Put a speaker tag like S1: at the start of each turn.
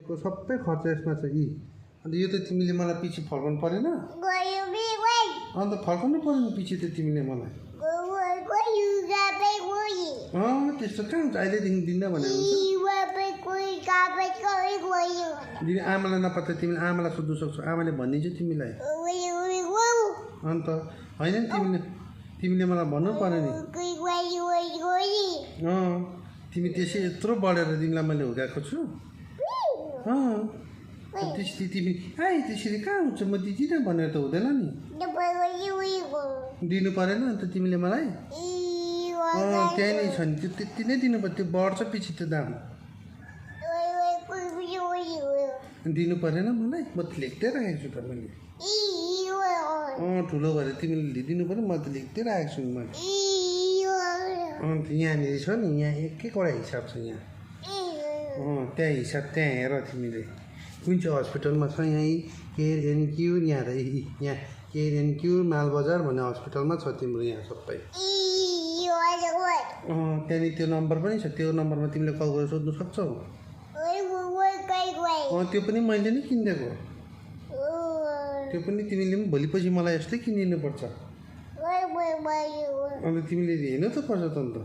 S1: को सबै खर्च यसमा छ यी अन्त यो त तिमीले मलाई पछि फर्काउनु परेन अन्त फर्काउनु परेन पछि त तिमीले मलाई त्यस्तो कहाँ हुन्छ अहिलेदेखि दिँदा भनेर दिदी आमालाई नपत्ता तिमीले आमालाई सोध्नु सक्छौ आमाले भनिदिन्छ तिमीलाई अन्त होइन तिमीले मलाई भन्नु पर्यो नि तिमी त्यसै यत्रो बढेर तिमीलाई मैले हुर्काएको छु त्यसरी तिमी त्यसरी कहाँ हुन्छ म दिदिनँ भनेर त हुँदैन नि दिनु परेन अन्त तिमीले मलाई त्यही नै छ नि त्यो त्यति नै दिनुपर्छ त्यो बढ्छ पछि त्यो दाम दिनु परेन मलाई म त लेख्दै राखेको छु त मैले ठुलो भएर तिमीले लिदिनु पऱ्यो म त लेख्दै राखेको छु मैले अन्त यहाँनिर छ नि यहाँ एकवटा हिसाब छ यहाँ त्यहाँ हिसाब त्यहाँ हेर तिमीले कुन चाहिँ हस्पिटलमा छ यहीँ केयर एन्ड क्युर यहाँ यहाँ केयर एन्ड क्युर मालबजार भन्ने हस्पिटलमा छ तिम्रो यहाँ सबै त्यहाँनिर त्यो नम्बर पनि छ त्यो नम्बरमा तिमीले कल गरेर सोध्नु सक्छौ त्यो पनि मैले नै किनिदिएको त्यो पनि तिमीले पनि भोलिपछि मलाई यस्तै किनिदिनुपर्छ अन्त तिमीले हेर्नु त पर्छ त अन्त